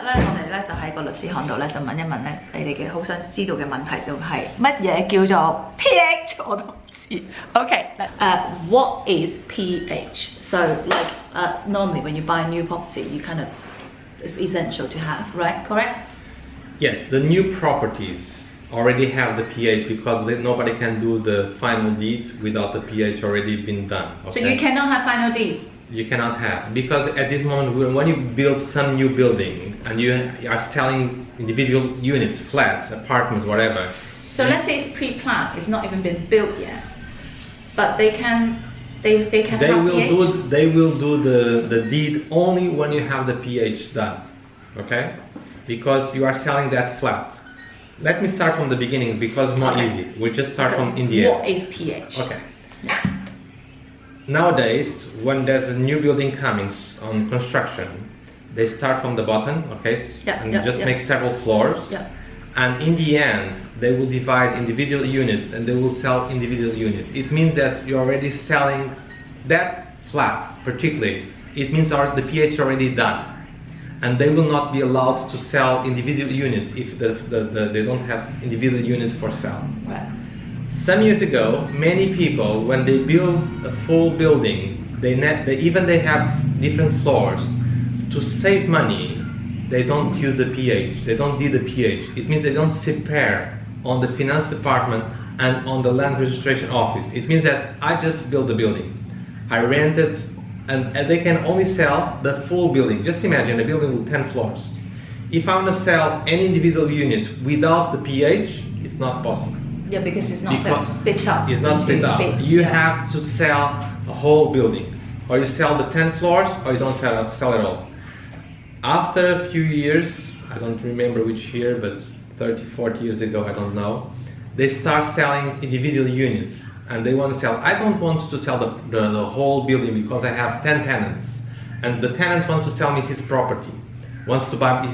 咧，我哋咧就喺個律師行度咧，就問一問咧，你哋嘅好想知道嘅問題就係乜嘢叫做 PH？ 我都唔知。Okay. What is PH? So like normally when you buy a new property, you kind of it's essential to have, right? Correct? Yes, the new properties already have the PH because nobody can do the final deed without the PH already been done. Okay? So you cannot have final deeds. You cannot have, because at this moment when you build some new building and you are selling individual units, flats, apartments, whatever. So let's say it's pre-planned, it's not even been built yet, but they can have PH? They will do the deed only when you have the PH done, okay? Because you are selling that flat. Let me start from the beginning because it's more easy. We'll just start from India. What is PH? Okay. Nowadays, when there's a new building coming on construction, they start from the bottom, okay, make several floors, and in the end, they will divide individual units and they will sell individual units. It means that you're already selling that flat, particularly. It means the PH already done, and they will not be allowed to sell individual units if they don't have individual units for sale. Right. Some years ago, many people, when they build a full building, they have different floors. To save money, they don't use the PH. They don't do the PH. It means they don't separate on the finance department and on the land registration office. It means that I just built the building. I rent it, and they can only sell the full building. Just imagine a building with 10 floors. If I want to sell any individual unit without the PH, it's not possible. Yeah, because it's not split up. It's not split up. Bits, you have to sell a whole building. Or you sell the 10 floors, or you don't sell at all. After a few years, I don't remember which year, but 30, 40 years ago, I don't know, they start selling individual units. And they want to sell, I don't want to sell the whole building because I have 10 tenants. And the tenant wants to sell me his property, wants to buy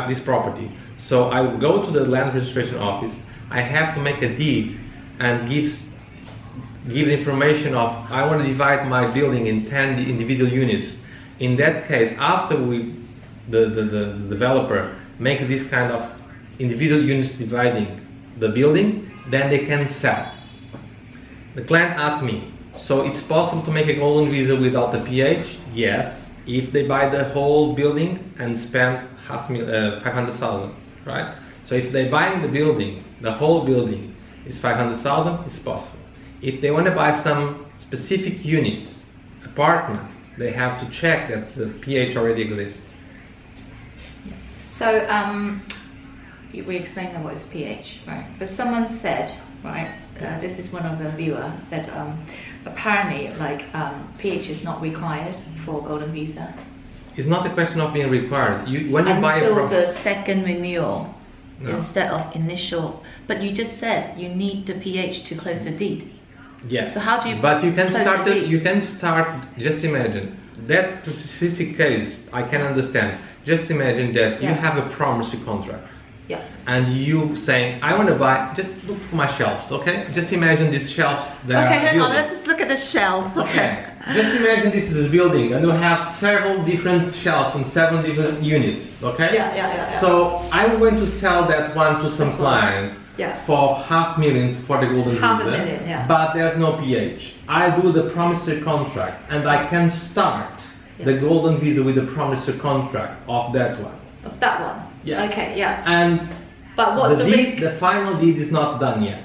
this property. So I will go to the land registration office. I have to make a deed and give the information of I want to divide my building in 10 individual units. In that case, after the developer make this kind of individual units dividing the building, then they can sell. The client asked me, so it's possible to make a golden visa without the PH? Yes, if they buy the whole building and spend 500,000, right? So if they're buying the building, the whole building is 500,000, it's possible. If they want to buy some specific unit, apartment, they have to check that the PH already exists. So we explained what is PH, right? But someone said, right, this is one of the viewers said, apparently PH is not required for golden visa. It's not a question of being required. Until the second renewal. No. Instead of initial, but you just said you need the PH to close the deed. Yes. So how do you? But you can start. You can start. Just imagine that specific case. I can understand. Just imagine that you have a promissory contract. Yeah. And you saying, I want to buy. Just look for my shelves, okay? Just imagine these shelves. Okay, hang on. Let's just look at the shelf. Okay. Just imagine this is a building, and you have several different shelves and several different units, okay? Yeah. So I'm going to sell that one to some client for $500,000 for the golden visa. $500,000, yeah. But there's no PH. I do the promissory contract, and I can start the golden visa with the promissory contract of that one. Of that one. Yes. Okay. Yeah. But what's the risk? The final deed is not done yet.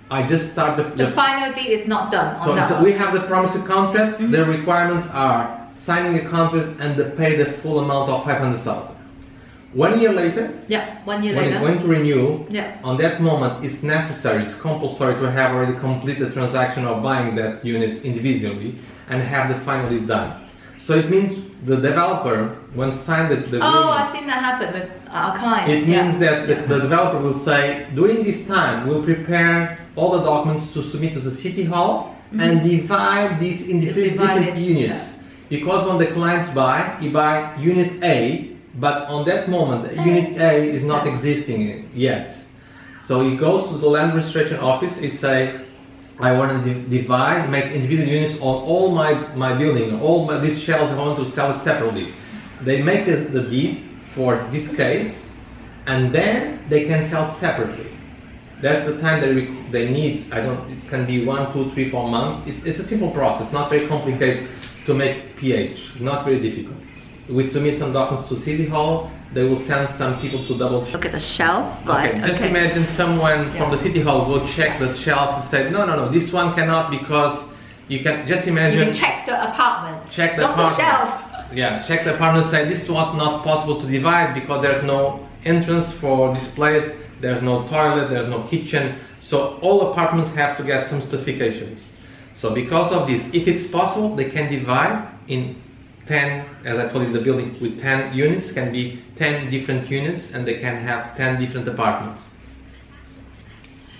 I just started the final deed is not done. So we have the promissory contract. The requirements are signing the contract and pay the full amount of 500,000. 1 year later. Yeah. 1 year when later. it's going to renew. Yeah. On that moment, it's necessary. It's compulsory to have already completed the transaction of buying that unit individually and have the final deed done. So it means the developer, when signed the agreement. Oh, I've seen that happen with our client. It means that the developer will say, during this time, we'll prepare all the documents to submit to the city hall and divide these into different units. Because when the clients buy, he buy unit A, but on that moment, unit A is not existing yet. So he goes to the land registration office, he say, I want to divide, make individual units on all my building, these shells I want to sell it separately. They make the deed, for this case, and then they can sell separately. That's the time they need. It can be 1, 2, 3, 4 months. It's a simple process, not very complicated to make PH, not very difficult. We submit some documents to City Hall. They will send some people to double check. Look at the shelf, right? Okay, just imagine someone from the City Hall will check the shelf and say, no, this one cannot, because you can just imagine. You can check the apartments, check the not apartment. the shelf. Yeah, check the apartment and say this is not possible to divide because there's no entrance for this place, there's no toilet, there's no kitchen. So all apartments have to get some specifications. So because of this, if it's possible, they can divide in 10, as I told you, the building with 10 units can be 10 different units, and they can have 10 different apartments.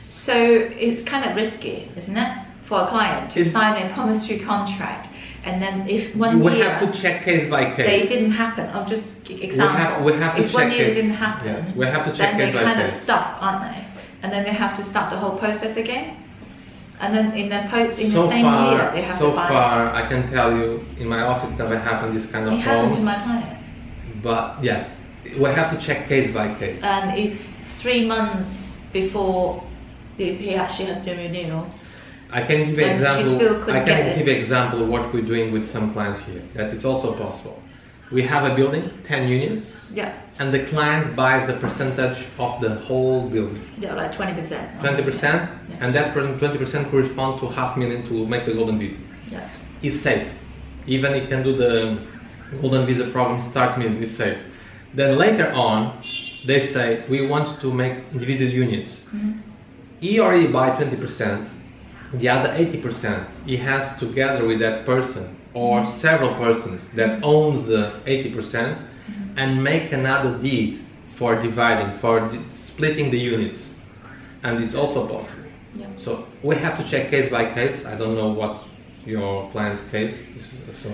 So it's kind of risky, isn't it, for a client to sign a promissory contract, and then if one year... We have to check case by case. They didn't happen. I'm just example. We have to if check 1 year case. didn't happen, Yes, we have to check then case they're by kind of case. stuck, aren't they? And then they have to start the whole process again. And then in the So same far, year they have so to buy. far, I can tell you, in my office never happened this kind of It happened to problems. my client. But yes, we have to check case by case. And it's 3 months before he actually has to renew. I can give an And she example. still couldn't I can get it. give an example of what we're doing with some clients here. That it's also possible. We have a building, 10 units, Yeah, and the client buys a percentage of the whole building, yeah, like 20%. 20%, and that 20% corresponds to $500,000 to make the golden visa. Yeah. It's safe. Even you can do the golden visa program start me, it's safe. Then later on, they say we want to make individual units. He already buy 20%. The other 80%, he has together with that person or several persons that owns the 80% and make another deed for dividing, for splitting the units, and it's also possible. Yeah. So we have to check case by case. I don't know what your client's case is, so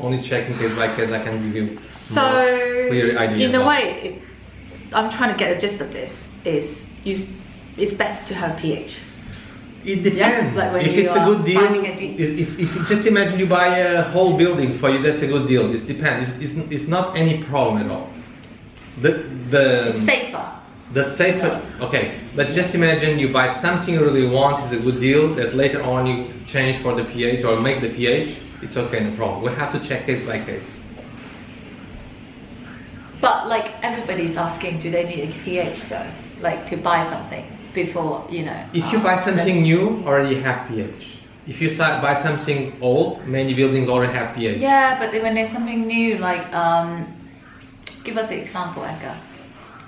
only checking case by case I can give you So more clear idea. in a about. way, I'm trying to get the gist of this. It's best to have PH. It depends. Yeah, like when if you it's a are good deal, signing a deed. if you just imagine you buy a whole building for you, that's a good deal. It depends. It's not any problem at all. It's safer. The safer, okay, but just imagine you buy something you really want, it's a good deal, that later on you change for the PH or make the PH, it's okay, no problem. We have to check case by case. But like everybody's asking, do they need a PH though? Like to buy something before, you know. If you buy something new, already have PH. If you buy something old, many buildings already have PH. Yeah, but when there's something new, like, give us an example, Edgar.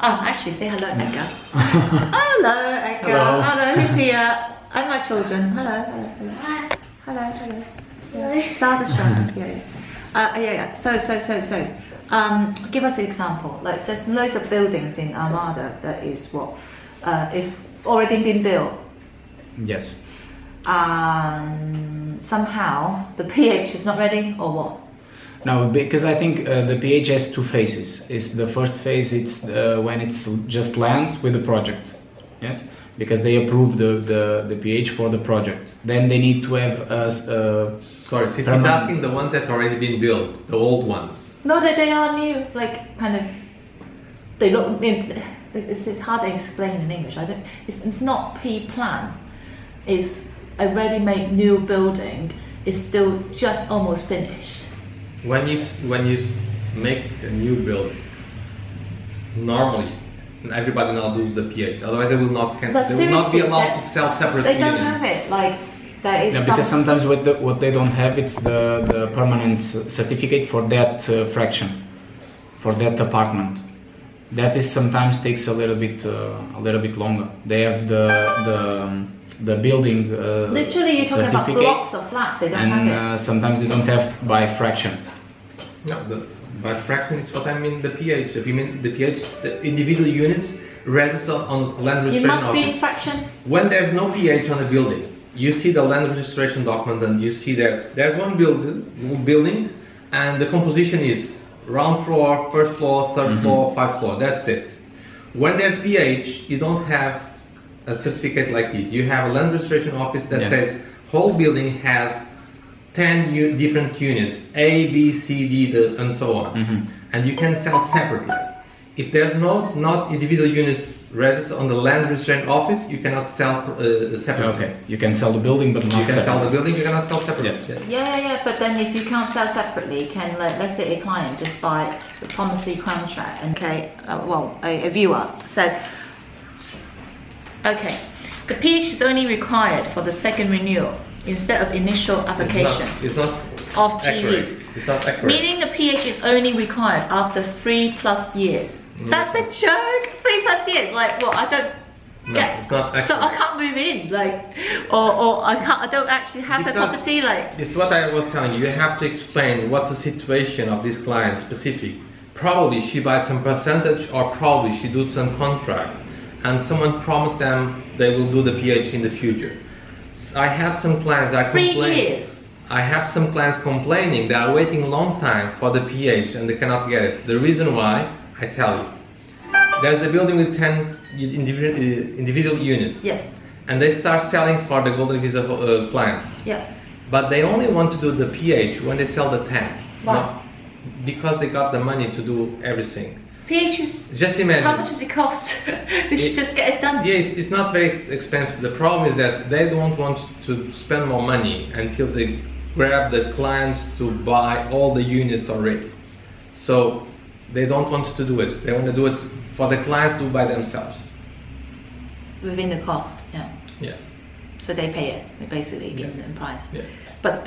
Actually, say hello, Edgar. Hello, Edgar. Hello. Who's here? And my children. Hello, hello. Yeah. Start the show. Yeah. So. Give us an example. Like, there's loads of buildings in Armada that is what is already been built. Yes. Somehow the PH is not ready, or what? No, because I think the PH has two phases. It's the first phase, it's when it's just land with the project. Yes, because they approve the PH for the project. Then they need to have Sorry, he's asking the ones that already been built, the old ones. No, they are new. Like kind of, they look. It's hard to explain in English. It's not P-plan. It's a ready-made new building. It's still just almost finished. When you make a new building, normally everybody now does the PH. Otherwise, they will not be allowed to sell separate They units. don't have it. Like there is. Yeah, because sometimes what they don't have, it's the permanent certificate for that fraction, for that apartment. That is sometimes takes a little bit longer. They have the building Literally, you're talking about certificate, blocks of flats. They don't have it. and sometimes they don't have by fraction. No, by fraction is what I mean. The PH. The PH is the individual units registered on land You registration must be office. fraction. When there's no PH on the building, you see the land registration document, and you see there's one building, and the composition is ground floor, first floor, third floor, 5th floor. That's it. When there's PH, you don't have a certificate like this. You have a land registration office that says whole building has 10 different units, A, B, C, D, and so on, and you can sell separately. If there's not individual units registered on the land registration office, you cannot sell separately. Okay, you can sell the building, but not You can sell the separately. building, you cannot sell separately. Yes. Yeah, but then if you can't sell separately, can let's say a client just buy the promissory contract and a viewer said, okay, the PH is only required for the second renewal instead of initial application It's not of accurate. GE. It's not accurate. Meaning the PH is only required after 3+ years. That's a joke. 3+ years. Like, well, I don't No, get. it's not accurate. So I can't move in, like, or I can't. I don't actually have the Because property, like. It's what I was telling you. You have to explain what's the situation of this client specific. Probably she buys some percentage, or probably she does some contract, and someone promised them they will do the PH in the future. I have some clients that 3 complain. years. I have some clients complaining they are waiting a long time for the PH and they cannot get it. The reason why, I tell you, there's a building with 10 individual units. Yes. And they start selling for the golden visa clients. Yeah. But they only want to do the PH when they sell the 10. Why? Not because they got the money to do everything. PH is. Just imagine. How much does it cost? They should just get it done. Yes, it's not very expensive. The problem is that they don't want to spend more money until they grab the clients to buy all the units already. So they don't want to do it. They want to do it for the clients to do by themselves. Within the cost, yeah. Yes. So they pay it. They basically give it in price. Yes. But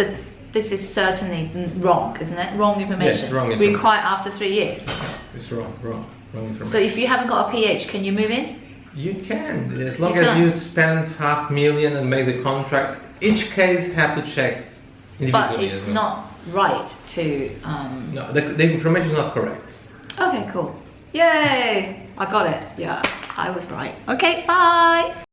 this is certainly wrong, isn't it? Wrong information. Yes, wrong information. Required after 3 years. It's wrong information. So if you haven't got a PH, can you move in? You can, as long You as can. you spend $500,000 and make the contract. Each case have to check individually. But it's as well. not right to. No, the information is not correct. Okay, cool. Yay! I got it. Yeah, I was right. Okay, bye.